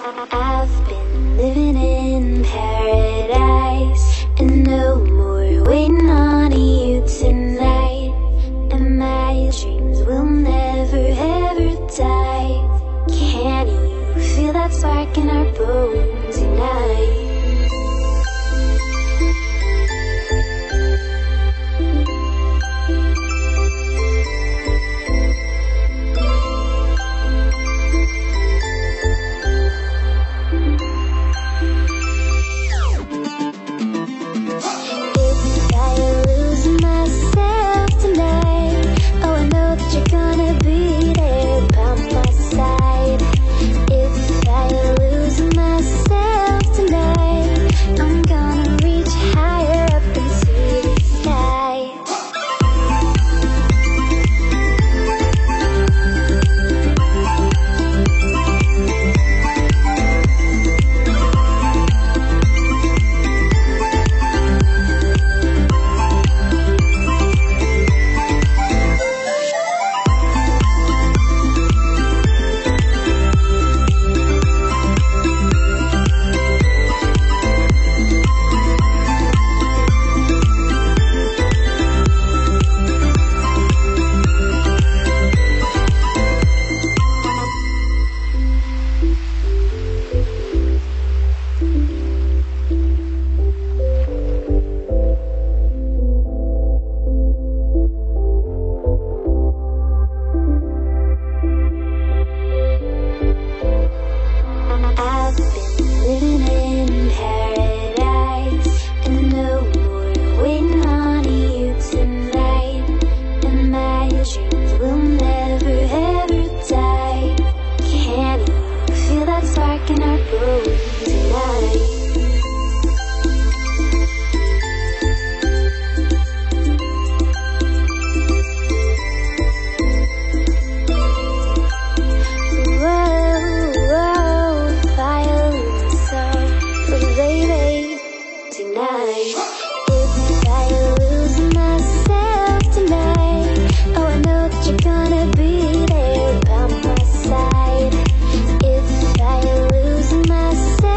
I've been living in paradise, and no more waiting on you tonight. And my dreams will never ever die. Can you feel that spark in our bones tonight? Myself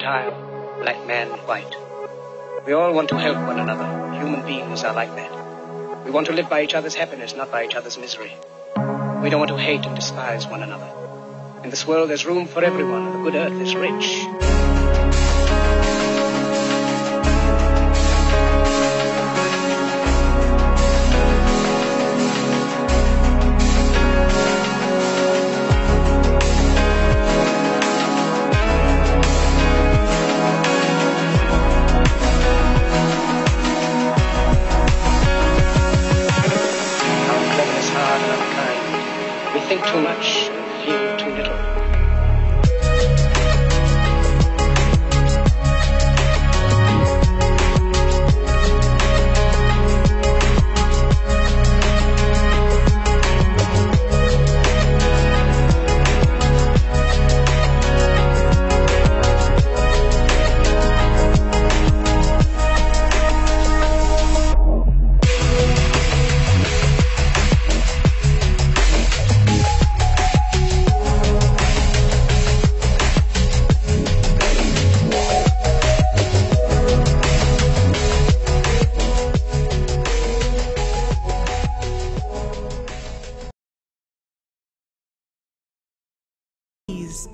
Gentile, black man, white. We all want to help one another. Human beings are like that. We want to live by each other's happiness, not by each other's misery. We don't want to hate and despise one another. In this world, there's room for everyone, and the good earth is rich. Think too much and feel too little.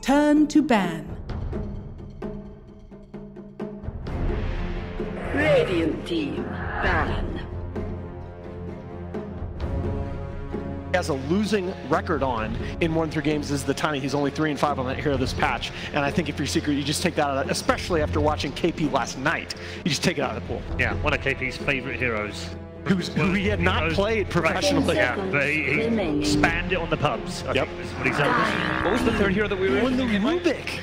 Turn to ban. Radiant team, ban. He has a losing record on in 1-3 games is the Tiny. He's only 3-5 on that hero this patch. And I think if you're Secret, you just take that out, especially after watching KP last night. You just take it out of the pool. Yeah, one of KP's favorite heroes. Who he had not played professionally. Right. Yeah, but he spanned it on the pubs. I think is what he said. What was the third hero that we were in? The Rubik.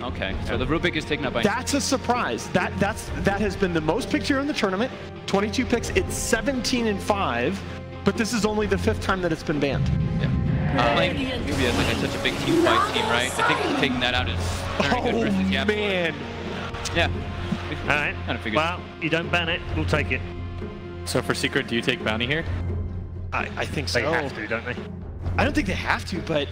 Okay, so the Rubik is taken up by... That's a surprise. That has been the most picked hero in the tournament. 22 picks. It's 17-5, but this is only the 5th time that it's been banned. Yeah. Playing Newbee as like such a big team fight team, right? I think taking that out is very good versus Yap. Man. Yeah. All right. Kind of figured. Well, you don't ban it, we'll take it. So for Secret, do you take Bounty here? I think so. They have to, don't they? I don't think they have to, but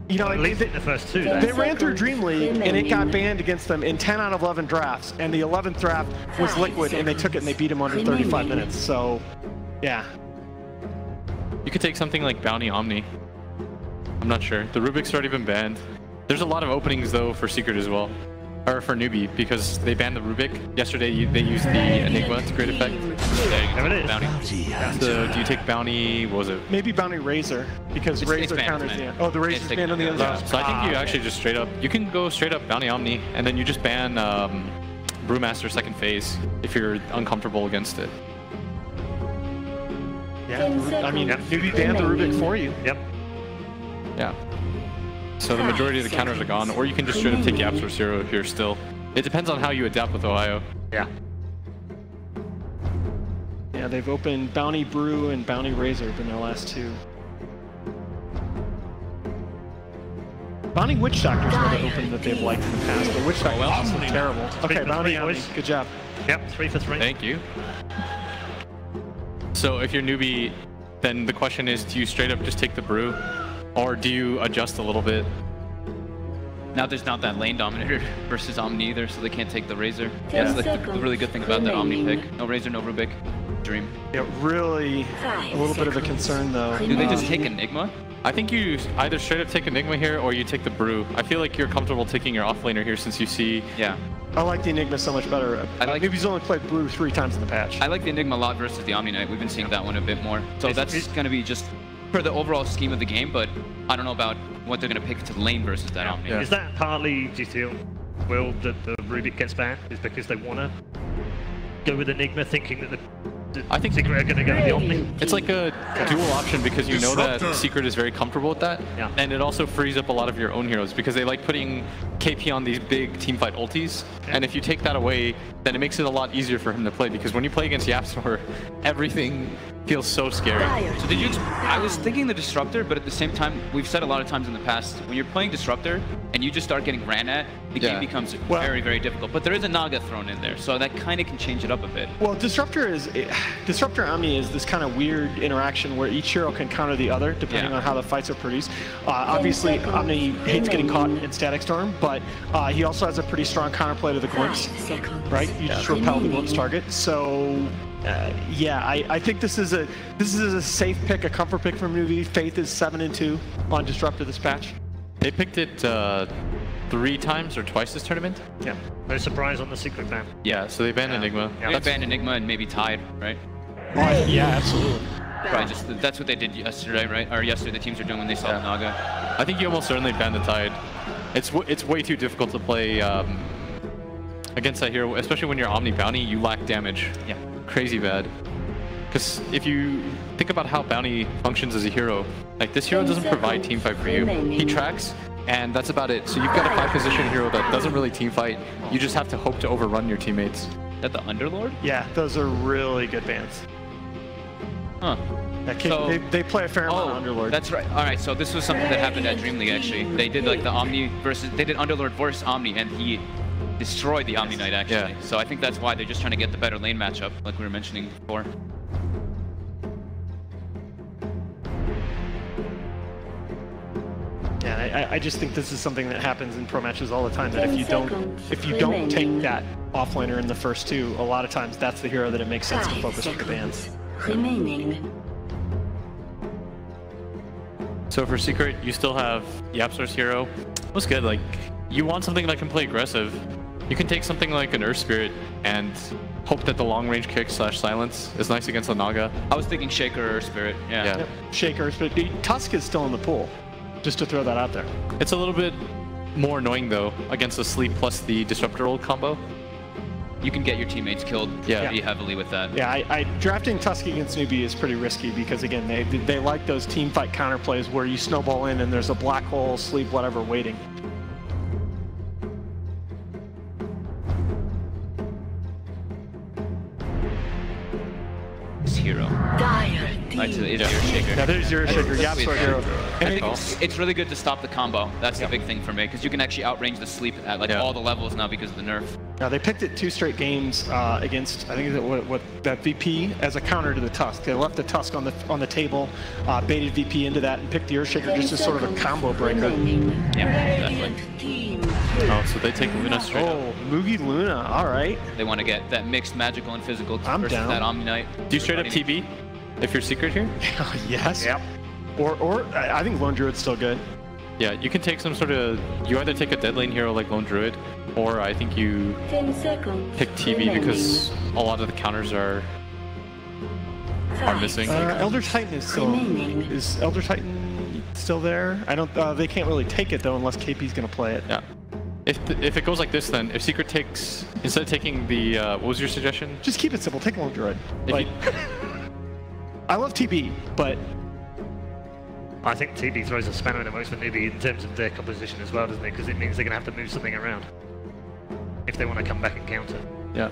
you know, at least in the first 2. They ran through Dream League and it got banned against them in 10 out of 11 drafts, and the 11th draft was Liquid, and they took it and they beat him under 35 minutes. So, yeah. You could take something like Bounty Omni. I'm not sure. The Rubik's already been banned. There's a lot of openings though for Secret as well. Or for Newbie, because they banned the Rubik. Yesterday they used the Enigma to great effect. There it is. Bounty. So do you take Bounty, what was it? Maybe Bounty Razor, because Razor counters the... Oh, the Razor's banned on the other side. So I think you actually just straight up, you can go straight up Bounty Omni, and then you just ban Brewmaster second phase if you're uncomfortable against it. Yeah, I mean, Newbie banned the Rubik for you. Yep. Yeah. So the majority of the counters are gone, or you can just straight up take the Absolute Zero here still. It depends on how you adapt with Ohio. Yeah. Yeah, they've opened Bounty Brew and Bounty Razor have been their last 2. Bounty Witch Doctor's been an open that they've liked in the past, but Witch Doctor's also terrible. Okay, Bounty boys. Good job. Yep, 3 for 3. Thank you. So if you're Newbie, then the question is, do you straight up just take the Brew? Or do you adjust a little bit? Now there's not that lane dominator versus Omni either, so they can't take the Razor. Yeah, that's like the really good thing about that Omni pick. No Razor, no Rubik. Dream. Yeah, really a little bit of a concern though. Do they just take Enigma? I think you either straight up take Enigma here or you take the Brew. I feel like you're comfortable taking your offlaner here since you see... Yeah. I like the Enigma so much better. Newbie's only played Brew 3 times in the patch. I like the Enigma a lot versus the Omni Knight. We've been seeing that one a bit more. So that's going to be just for the overall scheme of the game, but I don't know about what they're going to pick to lane versus that Omni. Yeah. Is that partly, do you feel, Will, that the Rubik gets banned? Is because they want to go with Enigma, thinking that the I think Secret are going to go with the Omni? It's like a dual option because you know that Secret is very comfortable with that. Yeah. And it also frees up a lot of your own heroes because they like putting KP on these big teamfight ultis. Yeah. And if you take that away, then it makes it a lot easier for him to play because when you play against Yapstor, everything feels so scary. So did you, I was thinking the Disruptor, but at the same time, we've said a lot of times in the past, when you're playing Disruptor and you just start getting ran at, the game becomes very, very difficult. But there is a Naga thrown in there, so that kind of can change it up a bit. Well, Disruptor Omni is this kind of weird interaction where each hero can counter the other depending on how the fights are produced. Obviously, Omni hates getting caught in Static Storm, but but he also has a pretty strong counterplay to the glimpse, right? You just repel the glimpse target. So yeah, I think this is a safe pick, a comfort pick from Newbie. Faith is 7-2 on Disruptor this patch. They picked it 3 times or twice this tournament. Yeah. No surprise on the Secret ban. Yeah, so they banned Enigma. Yeah. They banned Enigma and maybe Tide, right? Yeah, absolutely. Right, that's what they did yesterday, right? Or yesterday the teams are doing when they saw the Naga. I think you almost certainly ban the Tide. It's way too difficult to play against that hero, especially when you're Omni Bounty. You lack damage. Yeah. Crazy bad. Because if you think about how Bounty functions as a hero, like this hero doesn't provide team fight for you. He tracks, and that's about it. So you've got a 5-position hero that doesn't really team fight. You just have to hope to overrun your teammates. Is that the Underlord? Yeah, those are really good bans. Huh. So, they play a fair amount of Underlord. That's right. All right, so this was something that happened at Dream League, actually. They did like the Omni versus, they did Underlord versus Omni, and he destroyed the Omni Knight, actually. Yeah. So I think that's why they're just trying to get the better lane matchup, like we were mentioning before. Yeah, I just think this is something that happens in pro matches all the time, that if you don't take that offlaner in the first 2, a lot of times that's the hero that it makes sense to focus with the bans. So for Secret, you still have Yapstar's hero. What's good, like, you want something that can play aggressive. You can take something like an Earth Spirit and hope that the long range kick / silence is nice against the Naga. I was thinking Shaker or Spirit, yeah. Yep. Shaker, Spirit. Tusk is still in the pool, just to throw that out there. It's a little bit more annoying though, against the Sleep plus the Disruptor ult combo. You can get your teammates killed pretty heavily with that. Yeah, drafting Tusk against Newbie is pretty risky because, again, they like those team fight counterplays where you snowball in and there's a black hole, sleep, whatever, waiting. This hero. It's Ear Shaker. Yeah, there's Ear Shaker. Yapstar hero. I think it's really good to stop the combo. That's the big thing for me, because you can actually outrange the Sleep at like all the levels now because of the nerf. Now they picked it 2 straight games against, I think, that VP as a counter to the Tusk. They left the Tusk on the table, baited VP into that, and picked the Ear Shaker just as sort of a combo breaker. Yeah, exactly. Oh, so they take Luna straight up. Oh, Mugi Luna, all right. They want to get that mixed magical and physical versus that Omni Knight. Do you straight up TB if you're Secret here? Yes. Yep. Or I think Lone Druid's still good. Yeah, you can take some sort of, you either take a dead lane hero like Lone Druid, or I think you pick TV because a lot of the counters are missing. Elder Titan is still, is Elder Titan still there? I don't, they can't really take it though unless KP's gonna play it. Yeah. If it goes like this, then if Secret takes, instead of taking the what was your suggestion? Just keep it simple. Take Lone Druid. Like, I love TB, but I think TB throws a spanner in the works for Newbie in terms of their composition as well, doesn't it? Because it means they're going to have to move something around if they want to come back and counter. Yeah.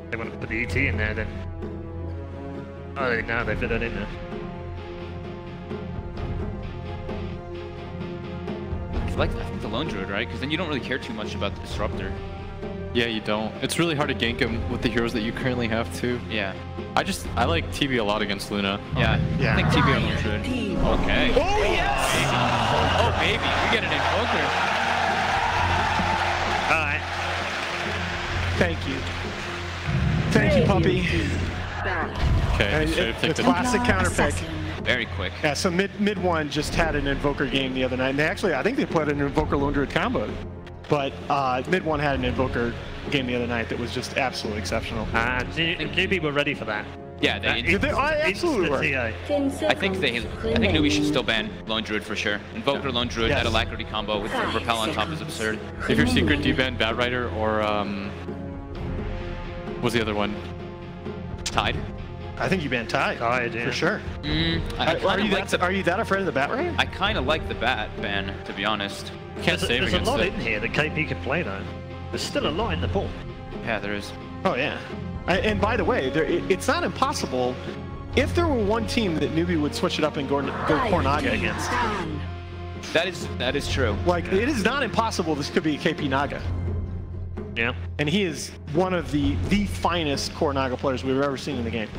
They want to put the ET in there, then. Oh, no, they fit that in there. I think the Lone Druid, right? Because then you don't really care too much about the Disruptor. Yeah, you don't. It's really hard to gank him with the heroes that you currently have too. Yeah. I like TB a lot against Luna. Yeah. I think TB on Lone Druid. Okay. Oh yes! Oh baby, we get an Invoker. Alright. Thank you. Thank you, puppy. Okay, the classic counter pick. Very quick. Yeah, so mid one just had an Invoker game the other night, and they actually, I think they played an Invoker Lone Druid combo. But mid one had an Invoker game the other night that was just absolutely exceptional. Newbie were ready for that. Yeah, they absolutely were. I think Newbie should still ban Lone Druid for sure. Invoker Lone Druid, that Alacrity combo with the Repel on top is absurd. If you're Secret, do you ban Bat Rider or what was the other one? Tide. I think you ban Tide. Tide, yeah. For sure. Are you that afraid of the Bat Rider? I kind of like the Bat ban, to be honest. Can't save There's a lot in here that KP can play though. There's still a lot in the pool. Yeah, there is. Oh yeah. And by the way, it's not impossible. If there were one team that Newbie would switch it up and go Cornaga against. That is true. Like, it is not impossible this could be a KP Naga. Yeah. And he is one of the finest core Naga players we've ever seen in the game.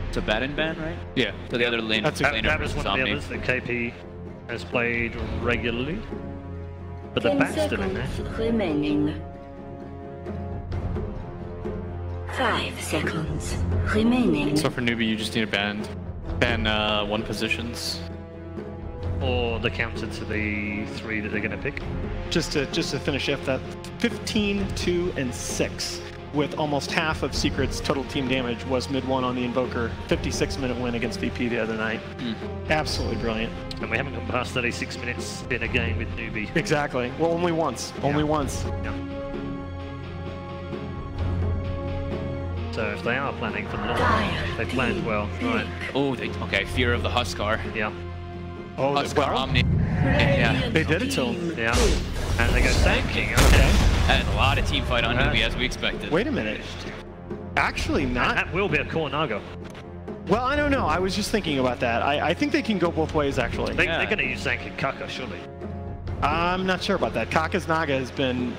It's a Batten ban, right? Yeah. So the other lane. That was one of the others that KP has played regularly. But the 10 bat's still in seconds there. remaining. 5 seconds remaining. So for newbie, you just need to ban 1 positions. Or the counter to the 3 that they're going to pick. Just to finish up that 15, 2, and 6. With almost half of Secret's total team damage was mid-1 on the Invoker. 56-minute win against VP the other night. Absolutely brilliant. And we haven't gone past 36 minutes in a game with newbie. Exactly. Well, only once. Yeah. Only once. Yeah. So if they are planning for the long run, they planned well. Right. Oh, okay. Fear of the Huskar. Yeah. Oh, Huskar well, Omni. Yeah. they did it to him. Yeah. And they go tanking. Okay. That's a lot of team fight on newbie as we expected. Wait a minute. Actually not. And that will be a core Naga. Well, I don't know. I was just thinking about that. I think they can go both ways, actually. They're going to use Zank and Kaka, surely. I'm not sure about that. Kaka's Naga has been,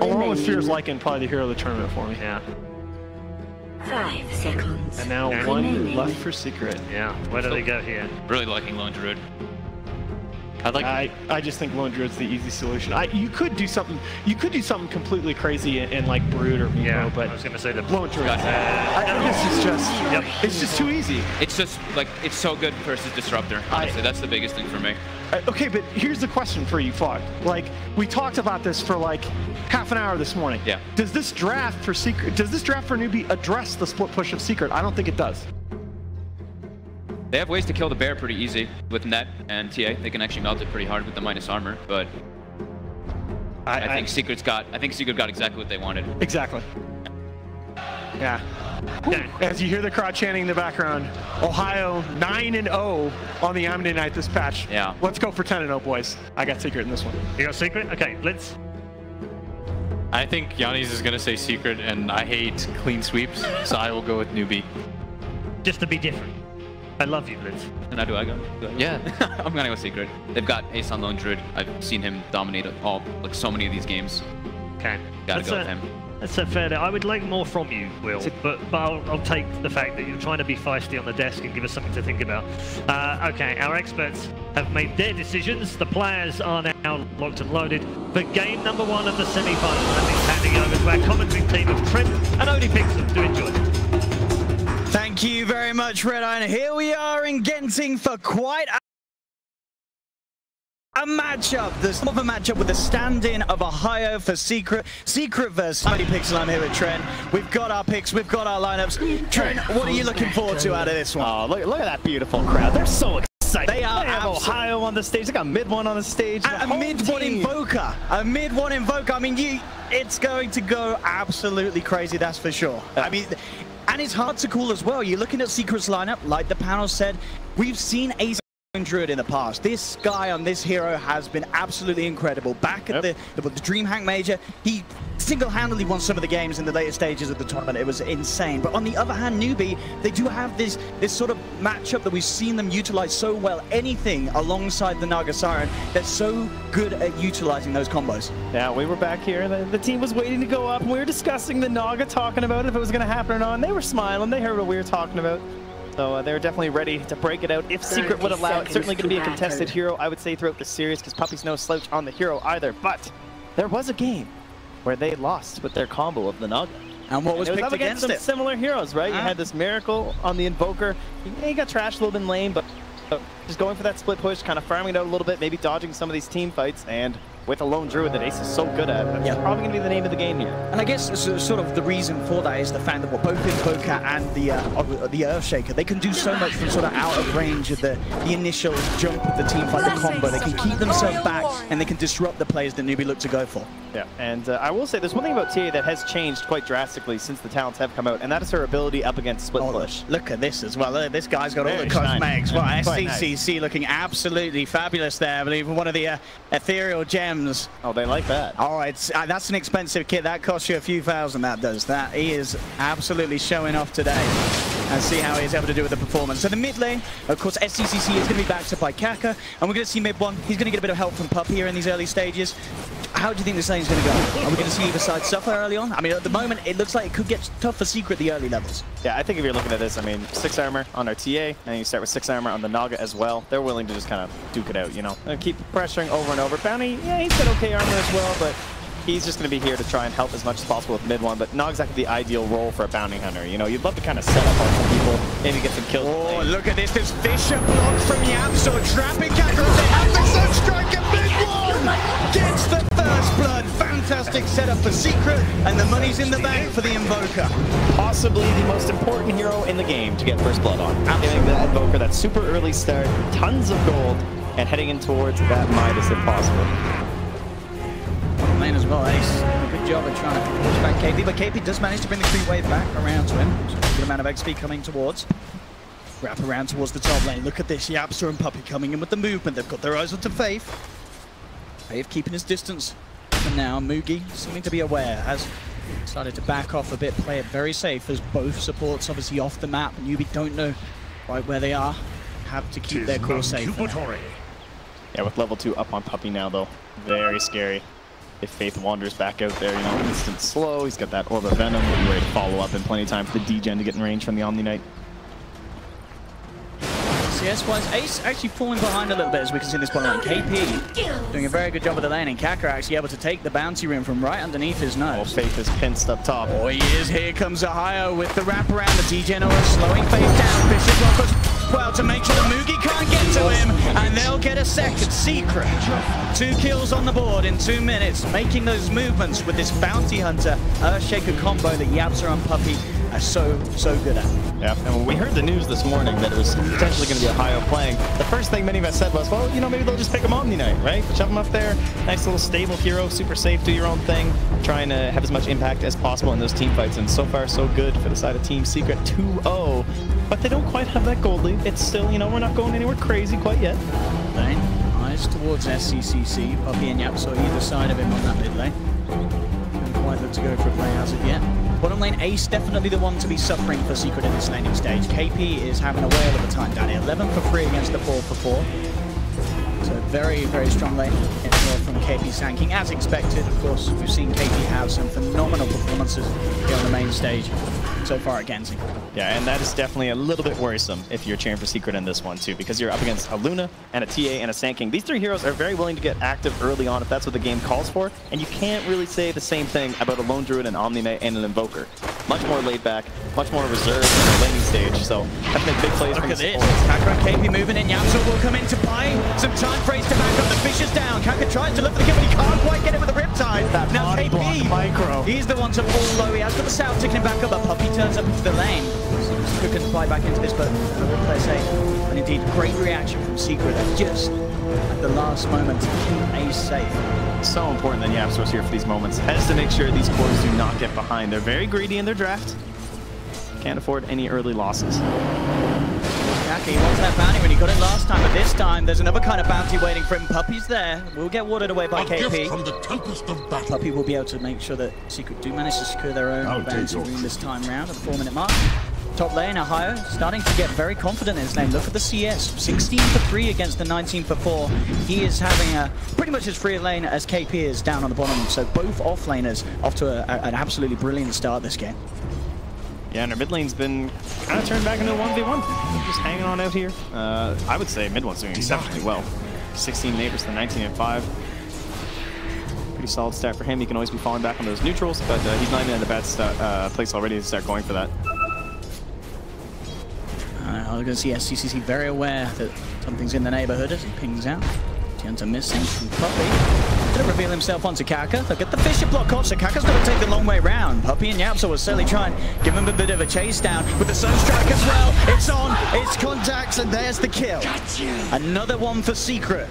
along with Fear's Lycan, probably the hero of the tournament for me. Yeah. 5 seconds. And now one left for Secret. Yeah. Where do they go here? Really liking Lone Druid. I just think Lone Druid's the easy solution. You could do something. You could do something completely crazy in like Brood or Mimo, but I was going to say the Lone Druid. This is just. Yep. It's just too easy. It's just like it's so good versus Disruptor. Honestly, that's the biggest thing for me. Okay, but here's the question for you, Fog. Like we talked about this for like half an hour this morning. Yeah. Does this draft for Secret? Does this draft for newbie address the split push of Secret? I don't think it does. They have ways to kill the bear pretty easy with Net and TA. They can actually melt it pretty hard with the minus armor, but I think Secret got exactly what they wanted. Exactly. Yeah. As you hear the crowd chanting in the background, Ohio 9-0 on the Omni night this patch. Yeah. Let's go for 10-0, boys. I got Secret in this one. You got Secret? Okay, Blitz. I think Yanni's is going to say Secret, and I hate clean sweeps, so I will go with newbie. Just to be different. I love you, Blitz. And now do I go? Yeah. I'm gonna go Secret. They've got Ace on Lone Druid. I've seen him dominate so many of these games. Okay. Gotta go with him. That's fair. I would like more from you, Will, but I'll take the fact that you're trying to be feisty on the desk and give us something to think about. Okay, our experts have made their decisions. The players are now locked and loaded for game number 1 of the semi-finals. And it's handing over to our commentary team of Trent and Odie Pixel. Do enjoy. Thank you very much, Red Eye. Here we are in Genting for quite a matchup. There's more of a matchup with the stand-in of Ohio for Secret. Secret versus Odie Pixel. I'm here with Trent. We've got our picks, we've got our lineups. Trent, what are you looking forward to out of this one? Oh, look at that beautiful crowd. They're so excited. They have Ohio on the stage. They got mid-1 on the stage. A mid-1 Invoker. A mid-1 Invoker. I mean, it's going to go absolutely crazy, that's for sure. I mean, and it's hard to call as well. You're looking at Secret's lineup, like the panel said. We've seen Ace Druid in the past. This guy on this hero has been absolutely incredible. Back at the DreamHack Major, he single-handedly won some of the games in the later stages of the tournament. It was insane. But on the other hand, newbie, they do have this sort of matchup that we've seen them utilize so well. Anything alongside the Naga Siren, they're so good at utilizing those combos. Yeah, we were back here. The team was waiting to go up, and we were discussing the Naga, talking about if it was going to happen or not. And they were smiling. They heard what we were talking about. So they're definitely ready to break it out. If Secret would allow it, certainly going to be a contested hero, I would say, throughout the series, because Puppy's no slouch on the hero either. But there was a game where they lost with their combo of the Naga. And what was picked up against some similar heroes, right? You had this Miracle on the Invoker. He got trashed a little bit in lane, but just going for that split push, kind of farming it out a little bit, maybe dodging some of these team fights, and with a Lone Druid that Ace is so good at, that's probably going to be the name of the game here. And I guess sort of the reason for that is the fact that both Invoker and the Earthshaker, they can do so much from sort of out of range of the initial jump of the team fight, the combo. They can keep themselves back, and they can disrupt the players that newbie look to go for. Yeah, and I will say there's one thing about TA that has changed quite drastically since the talents have come out, and that is her ability up against split push. Look at this as well. This guy's got all the cosmetics. Well, SCCC looking absolutely fabulous there. I believe one of the ethereal gems. Oh, they like that. All right, that's an expensive kit. That costs you a few thousand, that does. That he is absolutely showing off today. And see how he's able to do with the performance. So the mid lane, of course, SCCC is going to be backed up by Kaka. And we're going to see mid-1. He's going to get a bit of help from Pup here in these early stages. how do you think this lane's going to go? Are we going to see either side suffer early on? I mean, at the moment, it looks like it could get tough for Secret the early levels. Yeah, I think if you're looking at this, I mean, 6 armor on our TA, and you start with 6 armor on the Naga as well. They're willing to just kind of duke it out, you know? And keep pressuring over and over. Bounty, yeah, he's got okay armor as well, but he's just going to be here to try and help as much as possible with mid one. But not exactly the ideal role for a bounty hunter. You know, you'd love to kind of set up on some people, maybe get some kills. Oh, look at this. This Fisher block from Yamso, trapping Kakra. They have the Sunstrike at mid one. Gets the first blood. Fantastic setup for Secret, and the money's in the bank for the Invoker. Possibly the most important hero in the game to get first blood on. Getting the Invoker, that super early start, tons of gold, and heading in towards that Midas if possible. Lane as well, Ace. Good job of trying to push back KP, but KP does manage to bring the creep wave back around to him. So a good amount of XP coming towards. Wrap around towards the top lane. Look at this, Yapster and Puppey coming in with the movement. They've got their eyes onto Faith. Faith keeping his distance for now. Mugi seeming to be aware, has decided to back off a bit, play it very safe as both supports obviously off the map. Newbie don't know right where they are. Have to keep their core safe. Yeah, with level 2 up on Puppey now though. Very scary. If Faith wanders back out there, you know, instant slow. He's got that Orb of Venom. He'll be ready to follow up in plenty of time for the D-Gen to get in range from the Omni Knight. CS-wise, Ace actually falling behind a little bit as we can see in this bottom lane. KP doing a very good job of the lane, and Kakra actually able to take the bounty room from right underneath his nose. Oh, Faith is pinched up top. Oh, he is. Here comes Ohio with the wraparound. The D-Gen slowing Faith down. Fisher blockers well to make sure the Mugi can't get to him, and they'll get a second. Secret 2 kills on the board in 2 minutes, making those movements with this bounty hunter Earthshaker combo that Yapster and Puppey are so good at. Yeah, and when we heard the news this morning that it was potentially going to be Ohio playing, the first thing many of us said was, well, you know, maybe they'll just pick him Omni Knight, right? Shove him up there, nice little stable hero, super safe, do your own thing, trying to have as much impact as possible in those team fights, and so far so good for the side of Team Secret 2-0, but they don't quite have that gold lead. It's still, you know, we're not going anywhere crazy quite yet. Lane, eyes towards SCCC, Puppey and Yapso either side of him on that mid lane. Don't quite look to go for a play as of yet. Bottom lane, Ace definitely the one to be suffering for Secret in this laning stage. KP is having a whale of a time down here. 11 for 3 against the 4 for 4. So very, very strong lane from KP Sanking, as expected. Of course, we've seen KP have some phenomenal performances here on the main stage so far at Genting. Yeah, and that is definitely a little bit worrisome if you're cheering for Secret in this one too, because you're up against a Luna and a TA and a Sanking. These 3 heroes are very willing to get active early on if that's what the game calls for, and you can't really say the same thing about a Lone Druid, an Omni Knight, and an Invoker. Much more laid back, much more reserved in the laning stage, so have to make big plays from the support. Kakra and KP moving in. Yamso will come in to buy some time for Ace to back up. The fish is down. Kakra tries to look for the kill, but he can't quite get it with the Riptide. Now KP, micro. He's the one to fall low. He has got the South ticking him back up, but Puppey turns up into the lane. Seems to can fly back into this, but they're safe. And indeed, great reaction from Secret just at the last moment to keep Ace safe. So important that Yapstro's here for these moments. Has to make sure these cores do not get behind. They're very greedy in their draft. Can't afford any early losses. Exactly, he wants that bounty when he got it last time, but this time there's another kind of bounty waiting for him. Puppey's there. Will get watered away by KP. From the tempest of battle. Puppey will be able to make sure that Secret do manage to secure their own bounty room this time round at the 4-minute mark. Top lane, Ohio, starting to get very confident in his lane. Look at the CS, 16 for 3 against the 19 for 4. He is having pretty much as free a lane as KP is down on the bottom. So both off-laners off to an absolutely brilliant start this game. Yeah, and our mid lane's been kind of turned back into a 1v1. Just hanging on out here. I would say mid one's doing exceptionally well. 16-8 versus the 19-5. Pretty solid stat for him. He can always be falling back on those neutrals, but he's not even in a bad place already to start going for that. I'm going to see SCCC very aware that something's in the neighborhood as he pings out. Tienta missing from Puppey. Going to reveal himself onto Kaka. They'll get the Fisher block off, so Kaka's going to take the long way round. Puppey and Yapso will certainly try and give him a bit of a chase down with the Sunstrike as well. It's on, it's contacts, and there's the kill. Another one for Secret.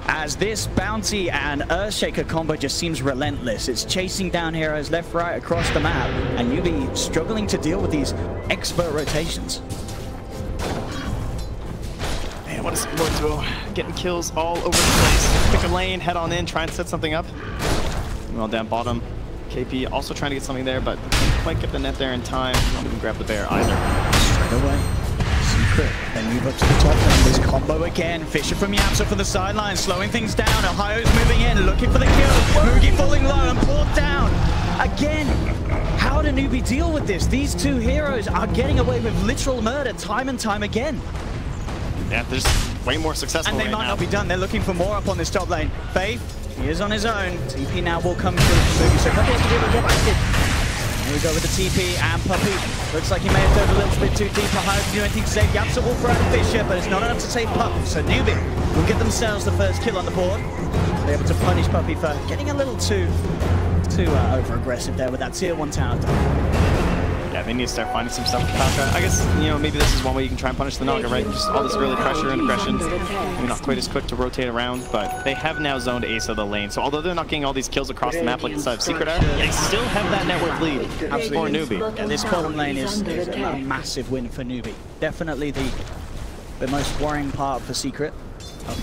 As this bounty and Earthshaker combo just seems relentless. It's chasing down heroes left, right, across the map, and Newbie struggling to deal with these expert rotations. Man, what a support duo. Getting kills all over the place. Pick a lane, head on in, try and set something up. Well, down bottom, KP also trying to get something there, but can't quite get the net there in time. Not even grab the bear either. Straight away. Secret, they move up to the top lane. This combo again. Fisher from Yapsa from the sideline, slowing things down. Ohio's moving in, looking for the kill. Mugi falling low and pulled down. Again, how do Newbee deal with this? These two heroes are getting away with literal murder time and time again. Yeah, there's way more successful And they right might now. not be done. They're looking for more up on this top lane. Faith, he is on his own. TP now will come through Mugi, so Puppy has to be able to get active. Here we go with the TP, and Puppy looks like he may have dove a little bit too deep. Ohio can do anything to save Yapsa will throw out Fisher, but it's not enough to save Pup. So Newbee will get themselves the first kill on the board. They're able to punish Puppy for getting a little too over-aggressive there with that tier 1 tower. Yeah, they need to start finding some stuff to counter. I guess, you know, maybe this is one way you can try and punish the Naga, right? Just all this early pressure and aggression. Maybe not quite as quick to rotate around, but they have now zoned ace of the lane. So although they're not getting all these kills across the map like the side of Secret are, they still have that network lead for Newbee. Yeah, this bottom lane is a massive win for Newbee. Definitely the most worrying part for Secret.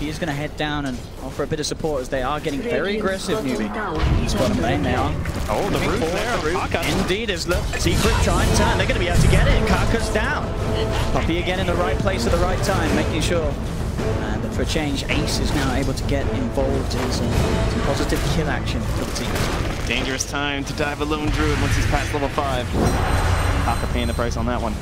He is going to head down and offer a bit of support as they are getting very aggressive, Newbee. This bottom lane, they are. Oh, the root there. Indeed, as look, Secret try and turn. They're going to be able to get it. Kaka's down. Puppy again in the right place at the right time, making sure that for a change, Ace is now able to get involved in some positive kill action for the team. Dangerous time to dive a lone druid once he's past level 5. Kaka paying the price on that one.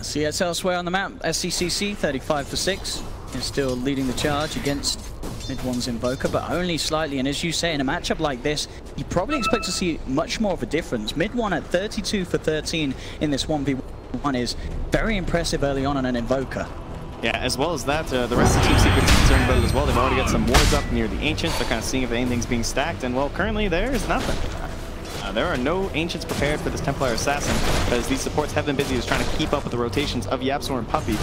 See us elsewhere on the map. SCCC 35 for 6 is still leading the charge against Mid-1's Invoker, but only slightly. And as you say, in a matchup like this, you probably expect to see much more of a difference. Mid-1 at 32 for 13 in this 1v1 is very impressive early on an Invoker. Yeah, as well as that, the rest of Team Secret's concerned about it as well. They've already got some wards up near the Ancients. They're kind of seeing if anything's being stacked, and well, currently there is nothing. There are no Ancients prepared for this Templar Assassin, because these supports have been busy just trying to keep up with the rotations of Yapsa and Puppy.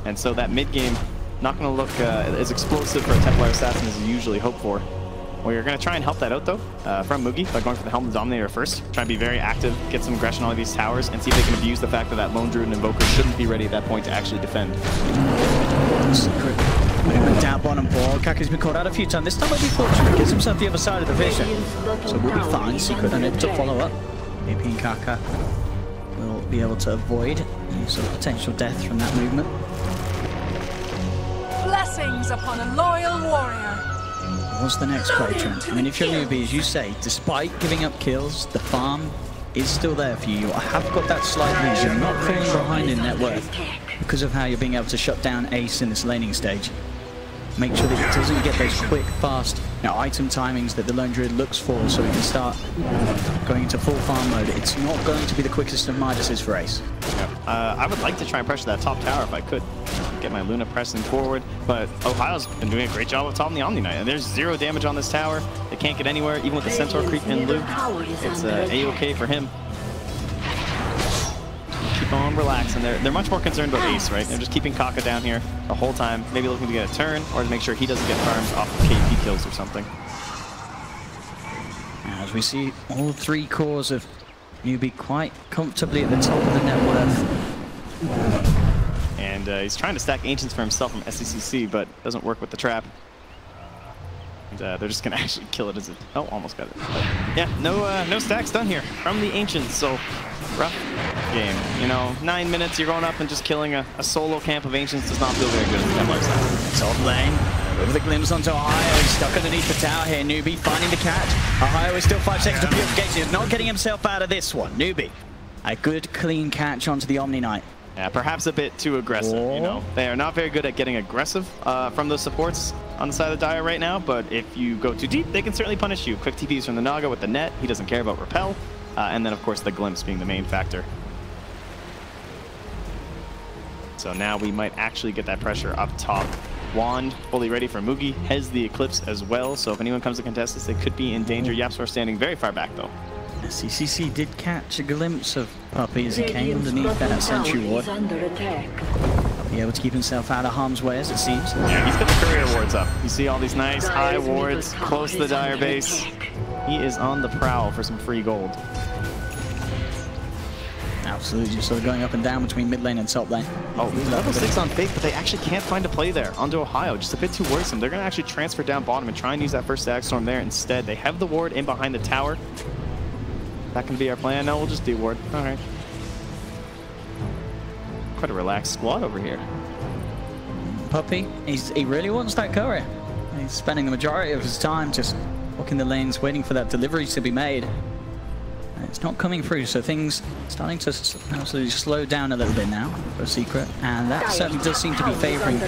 And so that mid-game, not going to look as explosive for a Templar Assassin as you usually hope for. Well, you're going to try and help that out, though, from Mugi by going for the Helm of the Dominator first. Try and be very active, get some aggression on all these towers, and see if they can abuse the fact that that Lone Druid and Invoker shouldn't be ready at that point to actually defend. Secret movement down bottom board. Kaka's been caught out a few times. This time will be fortunate. Gets himself the other side of the vision. So we'll be fine. Secret unable to follow up. AP and Kaka will be able to avoid any sort of potential death from that movement. Blessings upon a loyal warrior. What's the next play, Trent? I mean, if you're Newbee, as you say, despite giving up kills, the farm is still there for you. You have got that slight lead. You're not falling behind in net worth because of how you're being able to shut down Ace in this laning stage. Make sure that it doesn't get those quick, fast, item timings that the Lone Druid looks for, so we can start going into full farm mode. It's not going to be the quickest of Midases for Ace. I would like to try and pressure that top tower if I could. Get my Luna pressing forward, but Ohio's been doing a great job of topping the Omni Knight, and there's 0 damage on this tower. They can't get anywhere, even with the Centaur creep in loop. It's A-okay for him. Keep on relaxing. They're much more concerned about Ace, right? They're just keeping Kaka down here the whole time, maybe looking to get a turn, or to make sure he doesn't get farms off of KP kills or something. As we see all 3 cores of Newbee quite comfortably at the top of the net worth. And he's trying to stack Ancients for himself from SCCC, but doesn't work with the trap. And they're just going to actually kill it as it... Oh, almost got it. But yeah, no stacks done here from the Ancients, so rough game. 9 minutes, you're going up and just killing a solo camp of Ancients does not feel very good as a Templar Assassin. Top lane, with the glimpse onto Ohio, he's stuck underneath the tower here. Newbee finding the catch. Ohio is still 5 seconds to purification. He's not getting himself out of this one. Newbee, a good clean catch onto the Omni Knight. Yeah, perhaps a bit too aggressive, They are not very good at getting aggressive from those supports on the side of the Dire right now, but if you go too deep, they can certainly punish you. Quick TPs from the Naga with the net. He doesn't care about Repel. And then, of course, the Glimpse being the main factor. So now we might actually get that pressure up top. Wand fully ready for Mugi. Has the Eclipse as well, so if anyone comes to contest this, they could be in danger. Yapsor standing very far back, though. CCC did catch a glimpse of Puppy as he came underneath that Sentry Ward. Be able to keep himself out of harm's way, as it seems. Yeah, he's got the courier wards up. You see all these nice high wards close to the Dire base. He is on the prowl for some free gold. Absolutely, just sort of going up and down between mid lane and top lane. Oh, level 6 on Faith, but they actually can't find a play there onto Ohio. Just a bit too worrisome. They're going to actually transfer down bottom and try and use that first Stag Storm there instead. They have the ward in behind the tower. That can be our plan. No, we'll just do ward. All right. quite a relaxed squad over here. Puppey, he really wants that courier. He's spending the majority of his time just walking the lanes, waiting for that delivery to be made. It's not coming through, so things starting to absolutely slow down a little bit now for Secret, and that certainly does seem to be favoring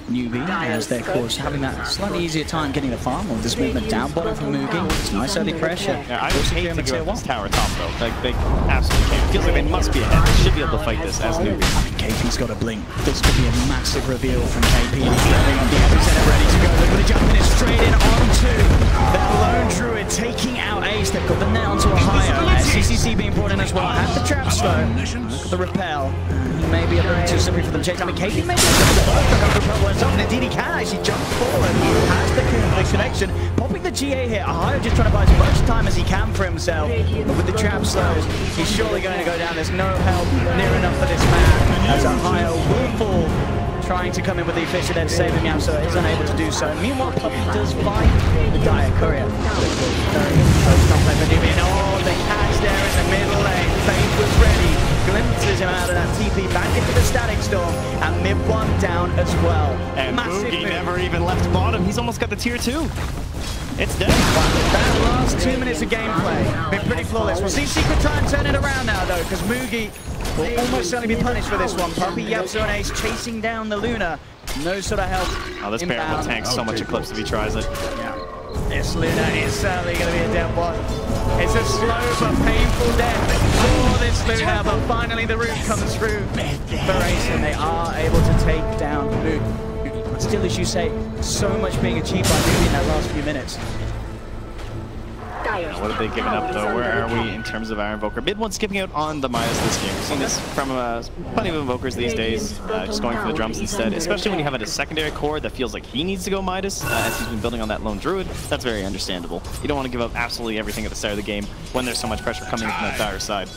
Newbee, as they're, of course, having that slightly easier time getting the farm, or this movement down bottom from Mugi. It's nice early pressure. Yeah, I would hate to give up this tower top, though. Like, they absolutely can't. It feels like they must be ahead. They should be able to fight this as Newbee. KP's got a blink. This could be a massive reveal from KP. He's getting the epicenter ready to go. Look at the jumping it straight in onto that lone druid, taking out Ace. They've got the net onto Ohio. CCC being brought in as well. Have the trap slow. Look at the repel. He may be a little too slippery for them to chase. I mean, KP may be able to and indeed he can actually jump forward. Has the connection. Popping the GA here. Ohio just trying to buy as much time as he can for himself. But with the trap slows, he's surely going to go down. There's no help near enough for this man. As Ohio will fall, trying to come in with the efficient and save him out, so he's unable to do so. Meanwhile, Puppey does find the Dire Courier. Oh, the catch there in the middle lane. Faith was ready. Glimpses him out of that TP back into the Static Storm, and mid one down as well. And Boogie never even left bottom. He's almost got the tier 2. It's dead. That last 2 minutes of gameplay been pretty flawless. We'll see Secret try and turn it around now, though, because Mugi will almost certainly be punished for this one. Puppey, Yapso, and Ace chasing down the Luna. No sort of help. Oh, this pair will tank so much Eclipse if he tries it. Yeah. This Luna is certainly going to be a dead one. It's a slow but painful death for this Luna, but finally the root comes through for Ace, and they are able to take down Mugi. Still, as you say, so much being achieved by Mugi in that last few minutes. What have they given up, though? Where are we in terms of our Invoker? Mid one skipping out on the Midas this game. We've seen this from plenty of Invokers these days, just going for the drums instead, especially when you have a secondary core that feels like he needs to go Midas, as he's been building on that lone Druid. That's very understandable. You don't want to give up absolutely everything at the start of the game when there's so much pressure coming from that Dire side.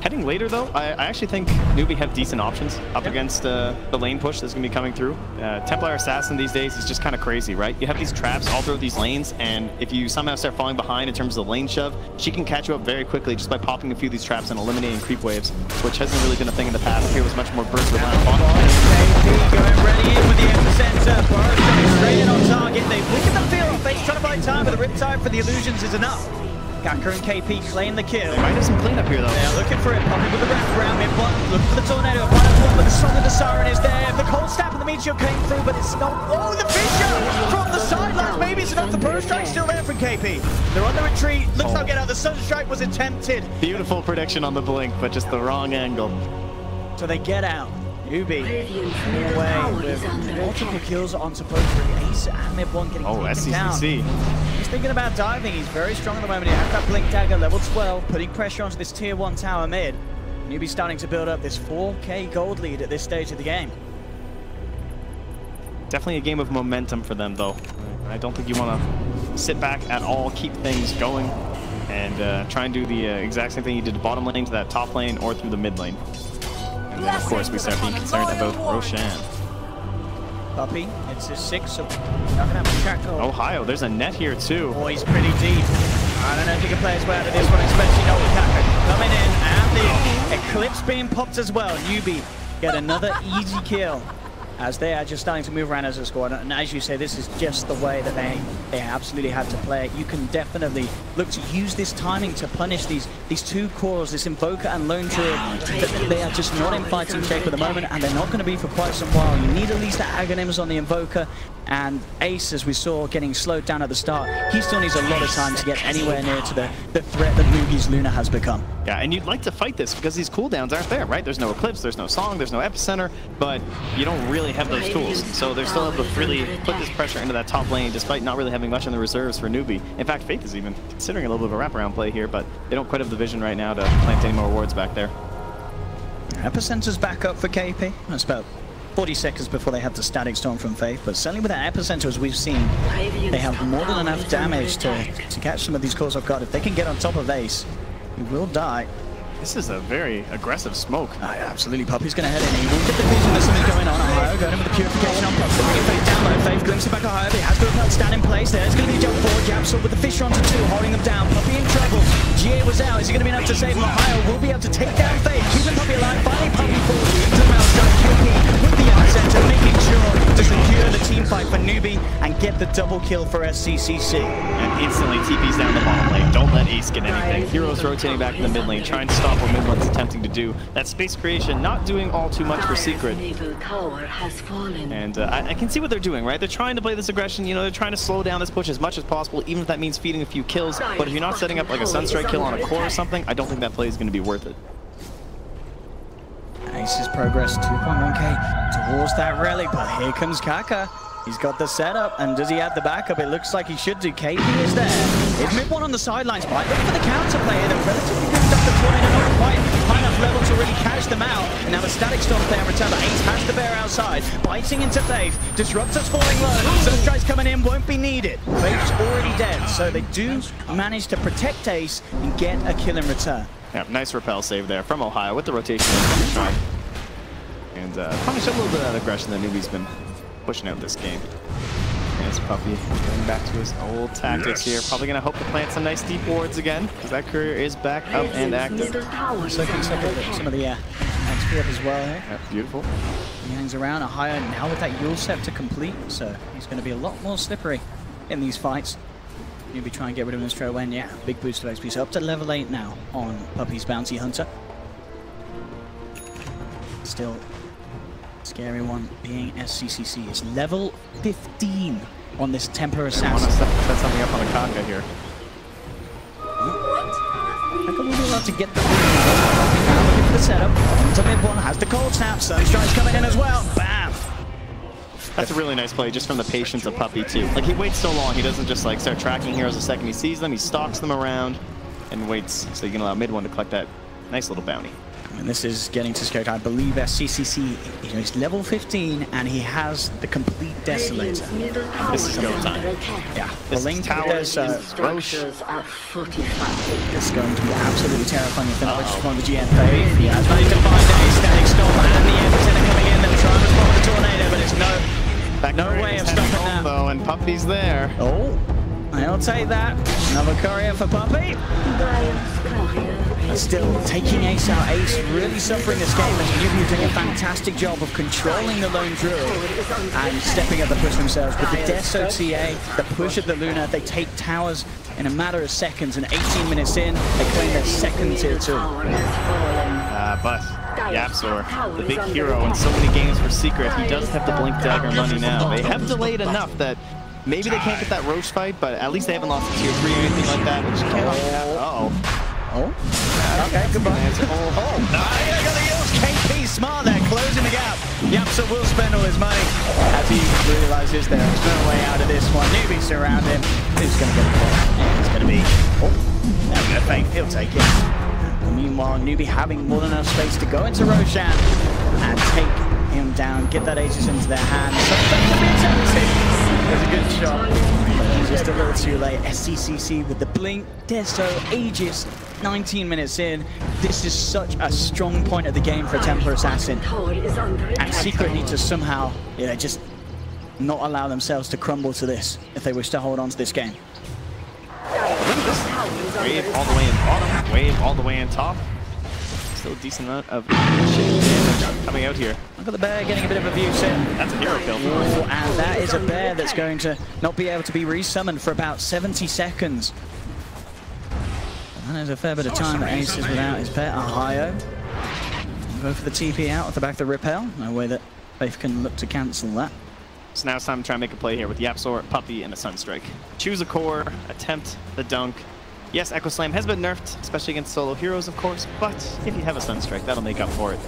Heading later, though, I actually think Newbee have decent options up against the lane push that's going to be coming through. Templar Assassin these days is just kind of crazy, right? You have these traps all through these lanes, and if you somehow start falling behind in terms of the lane shove, she can catch you up very quickly just by popping a few of these traps and eliminating creep waves, which hasn't really been a thing in the past. Here was much more burst with line going ready in with the epicenter. Burst straight in on target. They look at the field. Face trying to buy time, but the Riptide for the illusions is enough. Gakker and KP claim the kill. They might have some cleanup here, though. They're looking for it. Puppey with the wraparound mid one. Looking for the tornado. One, but the song of the siren is there. The cold snap and the meteor came through, but it's not. Oh, the Fisher from the sidelines. Maybe it's enough. The Pro Strike's still there from KP. They're on the retreat. Looks like get out. The Sun Strike was attempted. Beautiful prediction on the blink, but just the wrong angle. So they get out. Newbee away with multiple kills onto both Ace and mid one getting taken down. He's thinking about diving. He's very strong at the moment. He has that blink dagger, level 12, putting pressure onto this tier 1 tower mid. Newbee starting to build up this 4K gold lead at this stage of the game. Definitely a game of momentum for them, though. I don't think you want to sit back at all, keep things going, and try and do the exact same thing you did to bottom lane to that top lane or through the mid lane. And then, of course, we start being concerned about Roshan. Puppey, it's his 6, so not going to have a track goal. Ohio, there's a net here, too. Oh, he's pretty deep. I don't know if he can play his way out of this one, especially not with Gakker coming in, and the Eclipse being popped as well. Newbee get another easy kill as they are just starting to move around as a squad. And as you say, this is just the way that they absolutely have to play it. You can definitely look to use this timing to punish these two cores, this Invoker and Lone Druid. They are just not in fighting shape at the moment, and they're not going to be for quite some while. You need at least the Aghanims on the Invoker, and Ace, as we saw, getting slowed down at the start. He still needs a lot of time to get anywhere near to the threat that Mugi's Luna has become. Yeah, and you'd like to fight this because these cooldowns aren't there, right? There's no Eclipse, there's no Song, there's no Epicenter, but you don't really have those tools. So they're still able to really put this pressure into that top lane despite not really having much in the reserves for Newbee. In fact, Faith is even considering a little bit of a wraparound play here, but they don't quite have the vision right now to plant any more wards back there. Epicenter's back up for KP. That's about 40 seconds before they have the Static Storm from Faith, but certainly with that Epicenter, as we've seen, they have more than enough damage to catch some of these cores off guard. If they can get on top of Ace, he will die. This is a very aggressive smoke. Absolutely, Puppy's going to head in. He will get the vision. There's something going on. Ohio going in with the purification on Puppy. Bringing Faith down low. Faith glimpsing back Ohio, but he has the repel stand in place. There's going to be a jump forward. Japsel with the fish onto 2, holding them down. Puppy in trouble. GA was out. Is he going to be enough to save him? Ohio will be able to take down Faith. Keeping Puppy alive. Finally, Puppy falls into the mouse strike. QP with the epicenter, making sure to secure the team fight for Newbie and get the double kill for SCCC. And instantly TP's down the bottom lane. Don't let Ace get anything. Heroes rotating back in the mid lane, trying to stop what mid lane's attempting to do. That space creation not doing all too much for Secret. And I can see what they're doing, right? They're trying to play this aggression, you know, they're trying to slow down this push as much as possible, even if that means feeding a few kills. But if you're not setting up like a Sunstrike kill on a core or something, I don't think that play is going to be worth it. Ace's progress 2.1k towards that relic, but here comes Kaka. He's got the setup, and does he have the backup? It looks like he should do. KP is there. It's mid one on the sidelines, might look for the counter player. They're relatively good stuff deploying and not quite high enough level to really catch them out. And now the static stop there in return, but Ace has the bear outside, biting into Faith. Disruptor's falling low. Sunstrike's coming in, won't be needed. Faith's already dead, so they do manage to protect Ace and get a kill in return. Yeah, nice repel save there from Ohio with the rotation and punish a little bit of that aggression that Newbie's been pushing out this game. There's Puppy going back to his old tactics here. Probably going to hope to plant some nice deep wards again, because that courier is back up and active. So can some of the XP up as well here. Yeah, beautiful. He hangs around Ohio now with that Yule set to complete, so he's going to be a lot more slippery in these fights. You'll be trying to get rid of him straight away, and yeah, big boost of XP. So up to level 8 now on Puppy's Bounty Hunter. Still, scary one being SCCC is level 15 on this Templar Assassin. I want to set something up on the Kaka here. Kaka will be allowed to get the now looking for the setup. Onto mid one, has the cold snap. Sunstrike's coming in as well. Bam! That's a really nice play, just from the patience of Puppy, too. Like, he waits so long, he doesn't just, like, start tracking heroes the second he sees them. He stalks them around and waits, so you can allow mid one to collect that nice little bounty. And this is getting to scale. I believe SCCC, you know, he's level 15, and he has the complete Desolator. This is go time. Yeah, the link towers is Roche. It's going to be absolutely terrifying if they're not from the GM phase. He has managed to find a static storm, and the epicenter coming in. They'll try and respond with the tornado, but it's no way of stopping that. Though, and Puppy's there. Oh, I'll take that. Another courier for Puppy. But still, taking Ace out. Ace really suffering this game, and Newbie doing a fantastic job of controlling the lone druid and stepping up the push themselves. With the Death OTA, the push at the Luna, they take towers in a matter of seconds, and 18 minutes in, they claim their second tier 2. But Yapzor, the big hero in so many games for Secret, he does have the Blink Dagger money now. They have delayed enough that maybe they can't get that Roche fight, but at least they haven't lost a tier 3 or anything like that, which cannot happen. Okay, goodbye. I gotta use KP smart there, closing the gap. Yapzor will spend all his money as he realizes there's no way out of this one. Newbie's around him. Who's gonna get it? It's gonna be. There we go, Faith. He'll take it. And meanwhile, Newbie having more than enough space to go into Roshan and take him down, get that Aegis into their hands. There's a good shot. But just a little too late. SCCC with the blink, Deso, Aegis. 19 minutes in. This is such a strong point of the game for Templar Assassin. And Secret need to somehow, just not allow themselves to crumble to this if they wish to hold on to this game. Wave all the way in bottom, wave all the way in top. Still a decent amount of damage coming out here. Look at the bear getting a bit of abuse in. That's a hero kill. And that is a bear that's going to not be able to be resummoned for about 70 seconds. And there's a fair bit of time that Ace is without his pet. Ohio. Go for the TP out at the back of the repel. No way that Faith can look to cancel that. So now it's time to try and make a play here with Yapzor, Puppy, and a Sunstrike. Choose a core, attempt the dunk. Yes, Echo Slam has been nerfed, especially against solo heroes, of course, but if you have a Sunstrike, that'll make up for it.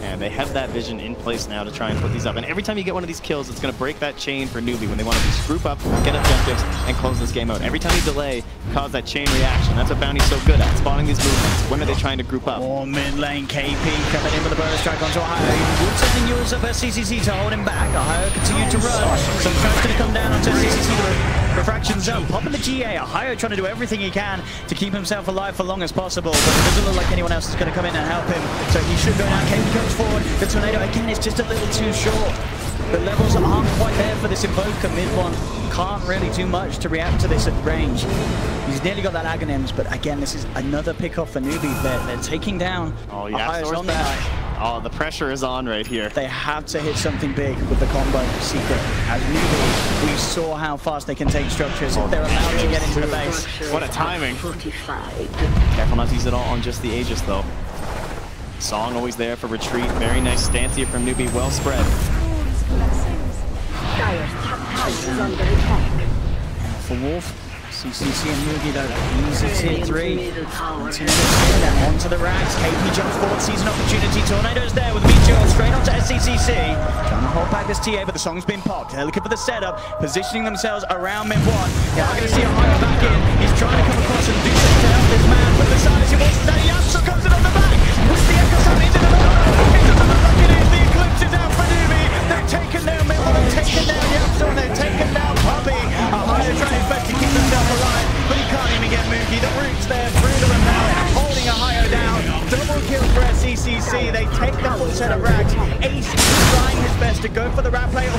And they have that vision in place now to try and put these up. And every time you get one of these kills, it's going to break that chain for Newbie when they want to just group up, get objectives, and close this game out. Every time you delay, cause that chain reaction. That's what Bounty's so good at, spotting these movements. When are they trying to group up? Oh, mid lane, KP coming in with a bonus strike onto Ohio. He would take the Yules up SCCC to hold him back. Ohio continued to run. Some strikes going to come down onto SCCC to the fraction zone, popping the GA. Ohio trying to do everything he can to keep himself alive for long as possible, but it doesn't look like anyone else is going to come in and help him. So he should go down. KP goes forward. The tornado again is just a little too short. The levels aren't quite there for this Invoker. Mid one can't really do much to react to this at range. He's nearly got that Aghanims, but again, this is another pick off for Newbie. They're taking down. Oh, yeah, on that. Oh, the pressure is on right here. They have to hit something big with the combo Secret. As Newbie, we saw how fast they can take structures if they're allowed to get into the base. What a timing. Careful not to use it all on just the Aegis, though. Song always there for retreat. Very nice stance here from Newbie. Well spread. For Wolf. CCC and Mugi though, easy tier 3. Onto the racks, KP jumps forward, sees an opportunity. Tornado's there with the meteor straight onto SCCC. Trying to hold back this TA, but the song's been popped. They're looking for the setup, positioning themselves around mid 1. They are going to see a higher back in. He's trying to come across and do something to help this man, but the side as he walks down, Yasuo comes in on the back. With the Echo Sun into the middle. It doesn't look like it is. The Eclipse is out for Newbie. They've taken down mid 1, they've taken down Yasuo, and they've taken down Puppy. Ohio trying his best to keep himself alive, but he can't even get Mookie. The root's there, through to them now, holding Ohio down. Double kill for SCCC. They take the full set of racks. Ace trying his best to go for the rat play.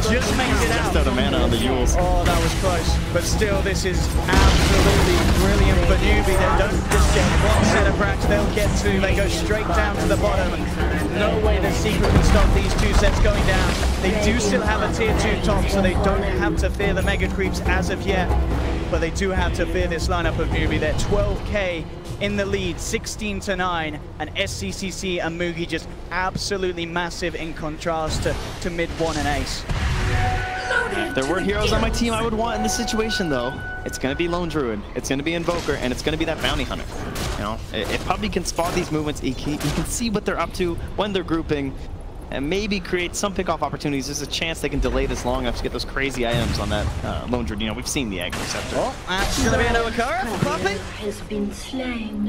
Just makes it out. Just out of mana on the Yules. Oh, that was close. But still, this is absolutely brilliant for Newbie. They don't just get one set of racks, they'll get two. They go straight down to the bottom. No way the Secret can stop these two sets going down. They do still have a tier 2 top, so they don't have to fear the mega creeps as of yet. But they do have to fear this lineup of Newbie. They're 12k in the lead, 16-9, and SCCC and Mugi just absolutely massive in contrast to mid 1 and Ace. If there were heroes on my team I would want in this situation, though, it's going to be Lone Druid, it's going to be Invoker, and it's going to be that Bounty Hunter. You know, if Puppy can spot these movements, he can see what they're up to when they're grouping, and maybe create some pick-off opportunities. There's a chance they can delay this long enough to get those crazy items on that Lone Druid. You know, we've seen the Egg Receptor. Oh, that's going to be an Okara for Puppy.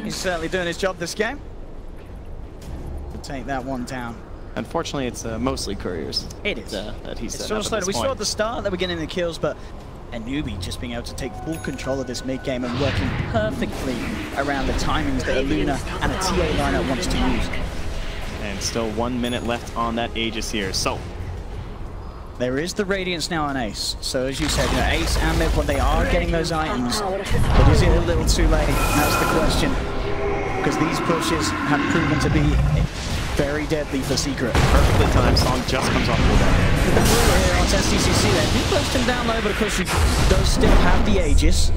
He's certainly doing his job this game. To take that one down. Unfortunately, it's mostly couriers. It is. That he's sort of slow. We saw at the start that we're getting the kills, but a Newbie just being able to take full control of this mid-game and working perfectly around the timings that a Luna and a TA lineup wants to use. And still 1 minute left on that Aegis here. So there is the Radiance now on Ace. So as you said, you know, Ace and Mid-1, they are getting those items. But is it a little too late? That's the question. Because these pushes have proven to be very deadly for Secret. Perfectly timed. Song just comes off the back. Here on SCCC there. He pushed him down low, but of course he does still have the Aegis.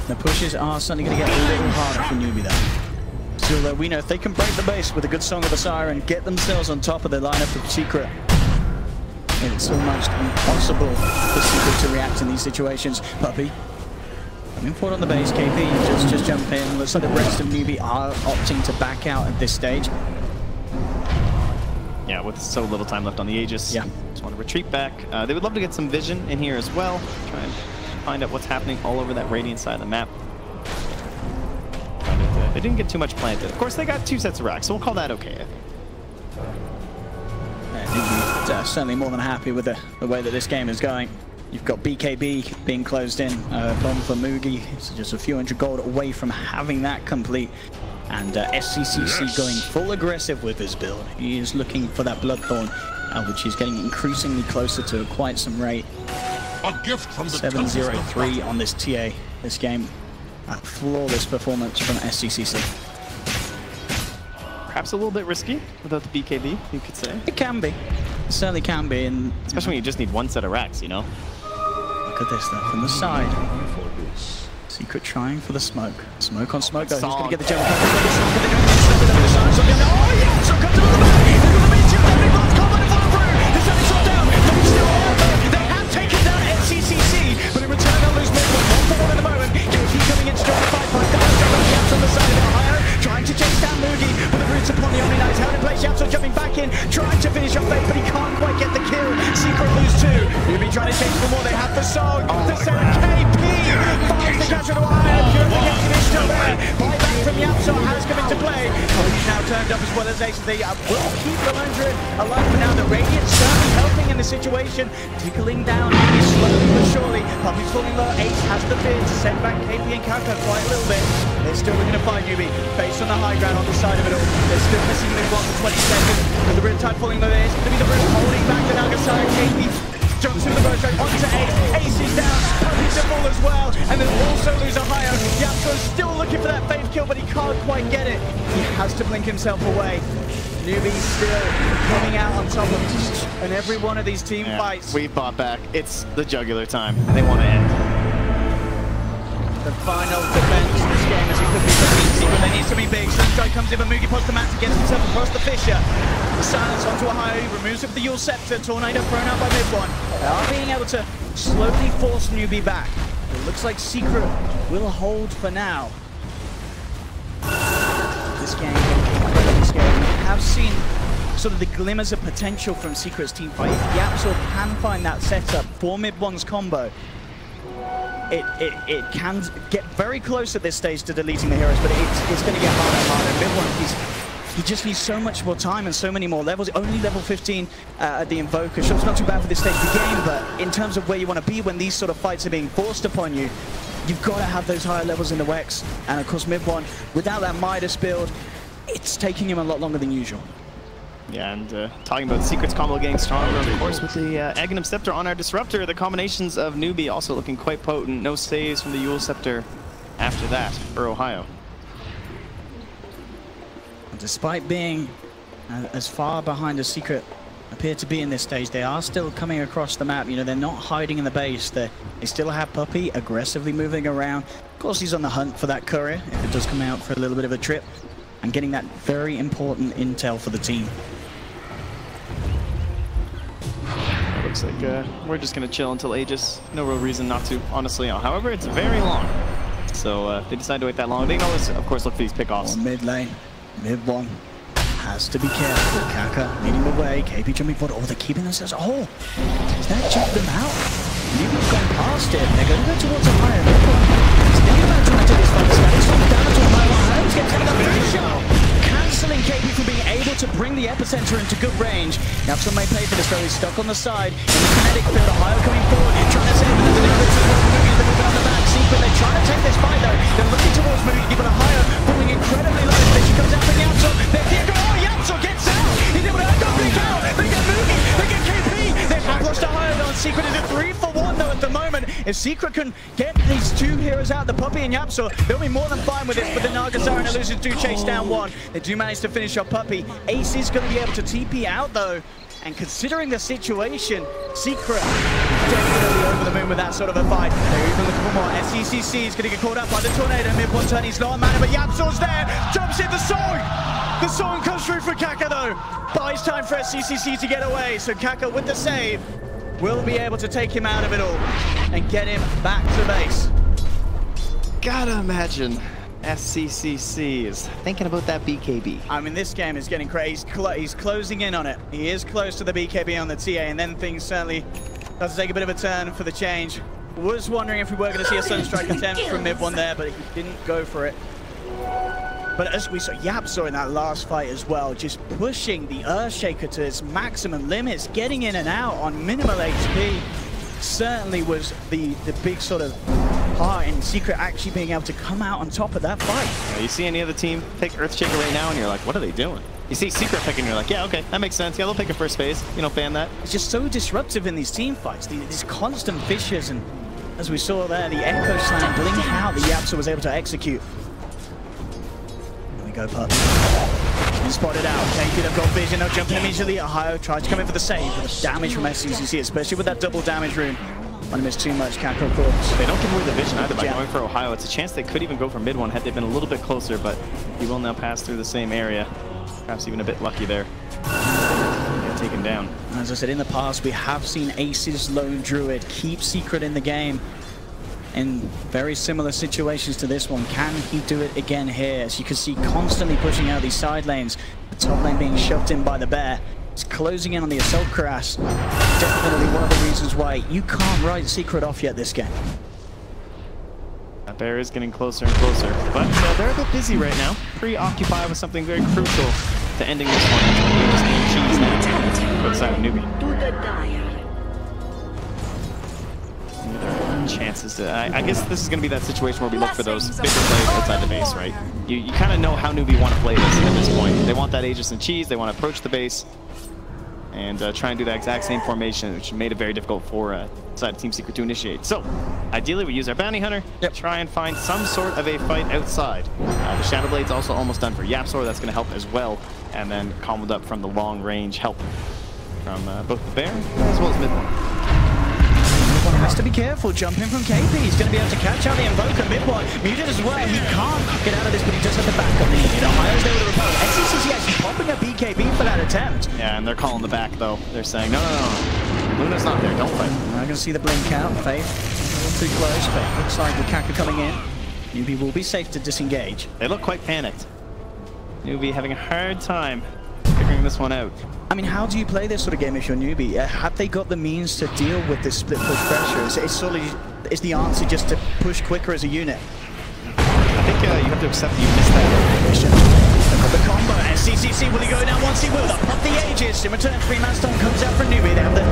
The pushes are suddenly going to get a little harder for Newbie though. Still, we know if they can break the base with a good Song of the Siren, get themselves on top of the lineup of Secret, it's almost impossible for Secret to react in these situations. Puppy coming forward on the base. KP just jump in. Looks like the rest of Newbie are opting to back out at this stage. Yeah, with so little time left on the Aegis. Yeah. Just want to retreat back. They would love to get some vision in here as well. Try and find out what's happening all over that Radiant side of the map. But they didn't get too much planted. Of course, they got 2 sets of racks, so we'll call that okay. Newbie certainly more than happy with the way that this game is going. You've got BKB being closed in, bomb for Mugi. It's just a few hundred gold away from having that complete. And SCCC going full aggressive with his build. He is looking for that Bloodthorn, which is getting increasingly closer to quite some rate. A gift from the 7-0-3 on this TA this game. A flawless performance from SCCC. Perhaps a little bit risky without the BKB, you could say. It can be. It certainly can be. And especially when you just need 1 set of racks, you know? Look at this though, from the side. Secret trying for the smoke. Smoke on smoke though. He's going to get the jump. They have taken down SCCC, but in return they'll lose mid 1-for-1 at the moment. KP coming in strong, 5 points down. Yaps on the side of Ohio, trying to chase down Mugi, but the roots upon the Omni Knights held in place. Yaps jumping back in, trying to finish off late, but he can't quite get the kill. Secret lose 2. Newbie trying to chase for more. They have the Song. the center. KP finds the catch to Ohio. Purification is still there. Buyback from Yapso has come into play. He's now turned up as well as Ace. They will keep the Lone Druid alive for now. The Radiant's certainly helping in the situation. Tickling down slowly but surely. Puppy's falling low. Ace has the fear to send back KP and Kaka quite a little bit. They're still looking to find Newbie based on the high ground on the side of it all. They're still missing mid one for 20 seconds. With the Riptide falling low, there's going to be the Rip holding back the Nagasaki. KP jumps through the burst straight onto Ace. Ace is down. Puppy's to fall as well. And then also lose Ohio. Yapso's still looking for that faith kill, but he can't quite get it. He has to blink himself away. Newbie's still coming out on top of each and every one of these team fights. We fought back. It's the jugular time. They want to end. The final defense in this game as he could be Secret. They need to be big. Sunstrike comes in, but Mugi pops the mat to get himself across the fissure. The silence onto Ohio. He removes it with the Yule Scepter. Tornado thrown out by mid one. They are being able to slowly force Newbie back. It looks like Secret will hold for now. This game incredibly scary. We have seen sort of the glimmers of potential from Secret's team fight. If Yapso can find that setup for mid-one's combo, it can get very close at this stage to deleting the heroes, but it's going to get harder and harder. Mid-one, he just needs so much more time and so many more levels. Only level 15 at the Invoker. Sure, it's not too bad for this stage of the game, but in terms of where you want to be when these sort of fights are being forced upon you, you've got to have those higher levels in the Wex. And of course, mid-one, without that Midas build, it's taking him a lot longer than usual. Yeah, and talking about Secret's combo getting stronger, of course, with the Aghanim Scepter on our Disruptor, the combinations of Newbie also looking quite potent. No saves from the Yule Scepter after that for Ohio. Despite being as far behind as Secret appear to be in this stage, they are still coming across the map. You know, they're not hiding in the base. They still have Puppy aggressively moving around. Of course, he's on the hunt for that courier if it does come out for a little bit of a trip, and getting that very important intel for the team. Looks like we're just going to chill until Aegis. No real reason not to, honestly. However, it's very long. So if they decide to wait that long, they can always, of course, look for these pickoffs. Mid lane, mid one. Has to be careful. Kaka leading the way. KP jumping forward. Oh, they're keeping themselves. Oh, does that jump them out? Newbie's gone past it. They're going to go towards a higher. He's thinking about trying to take this fight. He's from down to a higher. He's getting the finish. Cancelling KP from being able to bring the epicenter into good range. Yapso may pay for this though. He's stuck on the side. In the kinetic field, Ohio coming forward. Trying to save him. There's an moving on the back. Secret, they're trying to take this fight though. They're looking towards Mugi, but Ohio falling incredibly low. Then she comes out from Yapso. Yapso gets out! He's able to blink out! They get Mugi! They get KP! They have lost Ohio though, and Secret is a 3-for-1 though at the moment. If Secret can get these two heroes out, the Puppy and Yapso, they'll be more than fine with this, but the Nagasar and Illusions do chase down one. They do manage to finish off Puppy. Ace is going to be able to TP out though, and considering the situation, Secret definitely over the moon with that sort of a fight. They're even looking for more. SCCC is going to get caught up by the Tornado. Mid-one turn, he's not a mana, but Yapso's there! Jumps in the song! The song comes through for Kaka though. Buys time for SCCC to get away, so Kaka with the save will be able to take him out of it all and get him back to base. Gotta imagine SCCC is thinking about that BKB. I mean, this game is getting crazy. He's closing in on it. He is close to the BKB on the TA, and then things certainly start to take a bit of a turn for the change. Was wondering if we were going to see a Sunstrike attempt from mid-one there, but he didn't go for it. But as we saw, Yapso in that last fight as well, just pushing the Earthshaker to its maximum limits, getting in and out on minimal HP, certainly was the big sort of part in Secret actually being able to come out on top of that fight. Yeah, you see any other team pick Earthshaker right now and you're like, what are they doing? You see Secret picking, you're like, yeah, okay, that makes sense. Yeah, they'll pick a first phase, you know, fan that. It's just so disruptive in these team fights, these constant fissures, and as we saw there, the Echo Slam blink out that Yapso was able to execute. Go Pup. Spotted out. KP, they've got vision. They'll jump in immediately. Ohio tries to come in for the save. But the damage from SCCC, especially with that double damage rune. Want to miss too much, Kako, of course. They don't give away the vision either by going for Ohio. It's a chance they could even go for mid-one had they been a little bit closer, but he will now pass through the same area. Perhaps even a bit lucky there. Get taken down. As I said, in the past, we have seen Ace's Lone Druid keep Secret in the game in very similar situations to this one. Can he do it again here? As you can see, constantly pushing out these side lanes. The top lane being shoved in by the bear. It's closing in on the assault crash. Definitely one of the reasons why you can't write Secret off yet this game. That bear is getting closer and closer, but they're a bit busy right now. Preoccupied with something very crucial to ending this one. Cheese now outside of Newbie. To the dire. Chances to, I guess this is going to be that situation where we look for those bigger plays outside the base, right? You kind of know how Newbie want to play this at this point. They want that Aegis and cheese. They want to approach the base and try and do that exact same formation, which made it very difficult for side of Team Secret to initiate. So, ideally, we use our Bounty Hunter to try and find some sort of a fight outside. The Shadow Blade's also almost done for YapzOr. That's going to help as well. And then comboed up from the long range help from both the Bear as well as mid one. Has to be careful, jumping from KP. He's going to be able to catch out the Invoker mid-one. Muted as well. He can't get out of this, but he does have the back on the Ohio's there with a repel. XCC's actually popping a BKB for that attempt. Yeah, and they're calling the back, though. They're saying, no. Luna's not there. Don't fight. I'm going to see the blink out. Faith a little too close, but looks like the Kaka coming in. Newbie will be safe to disengage. They look quite panicked. Newbie having a hard time figuring this one out. I mean, how do you play this sort of game if you're Newbie? Have they got the means to deal with this split push pressure? Is the answer just to push quicker as a unit? I think you have to accept that you missed that mission. The combo, and CCC, will he go down once he will? They'll pop the Aegis. In return, 3-man storm comes out from Newbie. They have the...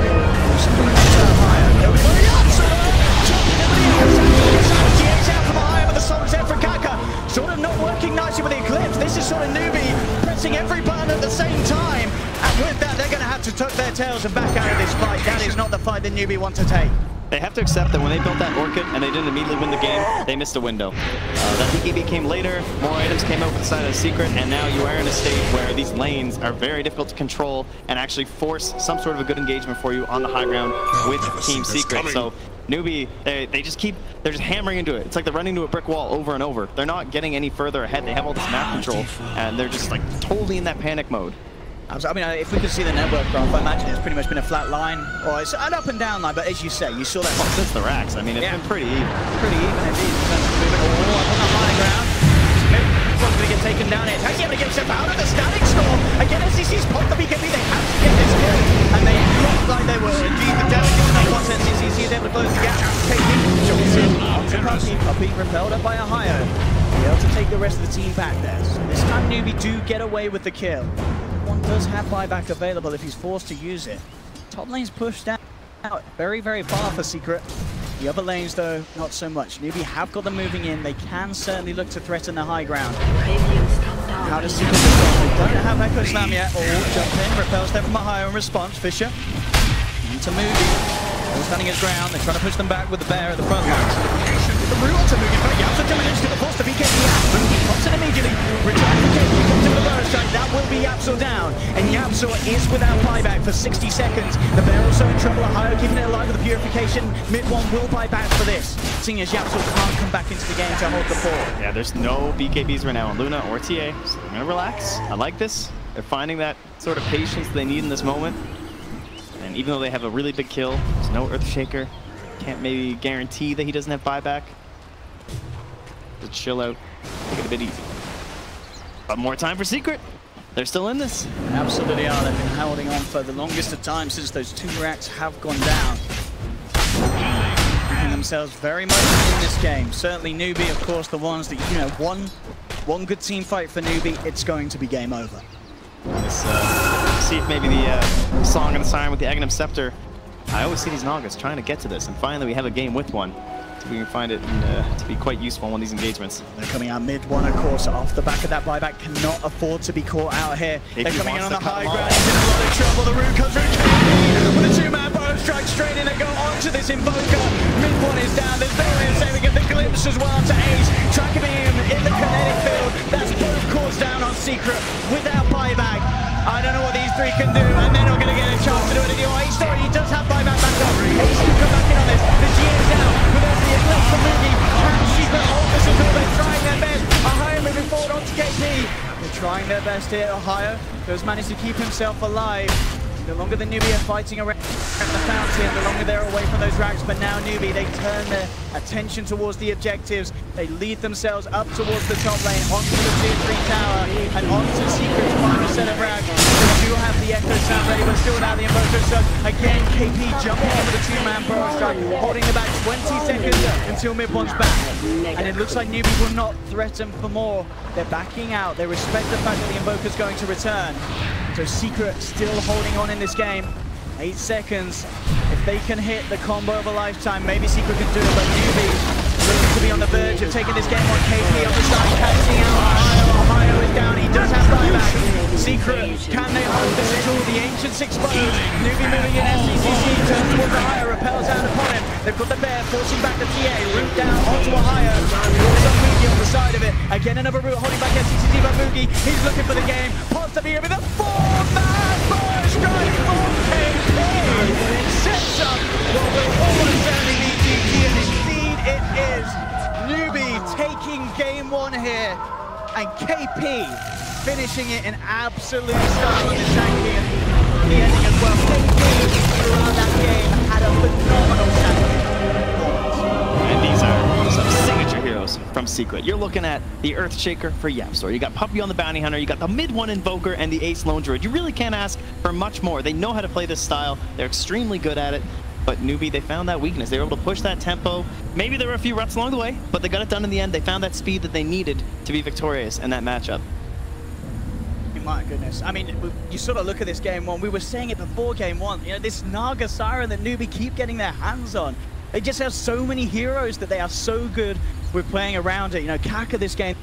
GA's out from Ohio, but the Sonic's out for Kaka. Sort of not working nicely with the Eclipse. This is sort of Newbie pressing every button at the same time. And with that, they're going to have to tuck their tails and back out of this fight. That is not the fight that Newbie want to take. They have to accept that when they built that Orchid and they didn't immediately win the game, they missed a window. That BKB came later, more items came out inside of Secret, and now you are in a state where these lanes are very difficult to control and actually force some sort of a good engagement for you on the high ground with Team Secret. So Newbie, they're just hammering into it. It's like they're running into a brick wall over and over. They're not getting any further ahead. They have all this map control, and they're just like totally in that panic mode. I mean, if we could see the network graph, I imagine it's pretty much been a flat line, or it's an up and down line, but as you say, you saw that... Well, since the racks, I mean, it's been pretty even. Pretty even indeed. Moving all up on the high ground. One's going to get taken down here. Taxi able to get himself out of the static storm. Again, SCC's popped the BKB. They have to get this kill. And they look like they will. Indeed, the damage is not once SCC is able to close the gap. KP jumps in onto Puppy. Puppy repelled up by Ohio. Be able to take the rest of the team back there. So this time, Newbie do get away with the kill. One does have buyback available if he's forced to use it. Top lane's pushed out very, very far for Secret. The other lanes, though, not so much. Newbie have got them moving in. They can certainly look to threaten the high ground. How does Secret respond? They don't have Echo Slam yet. Jump in, repels them from Ohio in response. Fisher into Newbie. All standing his ground. They're trying to push them back with the bear at the front line. The Rules are moving back. YapzOr coming in, still force the BKB out. He pops it immediately. Return the KP, comes in with a burst strike. That will be YapzOr down. And YapzOr is without buyback for 60 seconds. The bear also in trouble. Ohio keeping it alive with the purification. Mid-one will buy back for this. Seeing as YapzOr can't come back into the game to hold the fort. Yeah, there's no BKBs right now on Luna or TA, so they're going to relax. I like this. They're finding that sort of patience they need in this moment. And even though they have a really big kill, there's no Earthshaker. Can't maybe guarantee that he doesn't have buyback. Just chill out, take it a bit easy. But more time for Secret. They're still in this. Absolutely are. They've been holding on for the longest of time since those two racks have gone down. Keeping themselves very much in this game. Certainly Newbie, of course, the ones that, you know, one good team fight for Newbie, it's going to be game over. Let's see if maybe the Song and the Siren with the Aghanim Scepter. I always see these Nagas trying to get to this, and finally we have a game with one. So we can find it to be quite useful in one of these engagements. They're coming out mid-one, of course, off the back of that buyback. Cannot afford to be caught out here. They're coming in on the high ground. He's in a lot of trouble. The root comes through KP with a two-man bow strike straight in and go onto this Invoker. Mid-one is down. There's no way of saving it. The Glimpse as well to Ace. Tracking him in the kinetic field. That's both caught down on Secret without buyback. I don't know what these three can do, and they're not going to get a chance to do it anymore. Ace story, he does have buyback back up. Ace can come back in on this. The G is down, but there's the Eclipse from Newbie. And Secret hold this until they're trying their best. Ohio moving forward onto KP. They're trying their best here. Ohio does manage to keep himself alive. The longer the Newbie are fighting around the fountain, the longer they're away from those racks. But now Newbie, they turn their attention towards the objectives. They lead themselves up towards the top lane, onto the tier 3 tower, and onto Secret's final set of racks. They do have the Echo sound ready, but still without the Invoker. So again, KP jumping over the 2-man Burrow strike, holding about 20 seconds until mid-one's back. And it looks like Newbie will not threaten for more. They're backing out. They respect the fact that the Invoker's going to return. So Secret still holding on in this game. 8 seconds. If they can hit the combo of a lifetime, maybe Secret can do it, but Newbie looking to be on the verge of taking this game on. KP on the side, catching out Ohio. Ohio is down. He does have buyback. Secret, can they hold this at all? The Ancient's exposed. Newbie moving in. SCCC turns towards Ohio, repels down upon him. They've got the bear forcing back the TA. Root down onto Ohio. Also Moogie on the side of it. Again, another root holding back SCCC, but Moogie, he's looking for the game. Possibly with a 4-man burst strike from KP. Sets up what will almost certainly be GG, and indeed it is. Newbie taking game 1 here, and KP finishing it in absolute style on the tanking and the ending as well. KP throughout that game had a phenomenal tanking. And these are some signature heroes from Secret. You're looking at the Earthshaker for YapzOr. You got Puppey on the Bounty Hunter, you got the mid-1 Invoker, and the Ace Lone Druid. You really can't ask for much more. They know how to play this style. They're extremely good at it. But Newbie, they found that weakness. They were able to push that tempo. Maybe there were a few reps along the way, but they got it done in the end. They found that speed that they needed to be victorious in that matchup. My goodness. I mean, you sort of look at this game 1. We were saying it before game 1. You know, this Naga Siren that Newbie keep getting their hands on. They just have so many heroes that they are so good with playing around it. You know, Kaka this game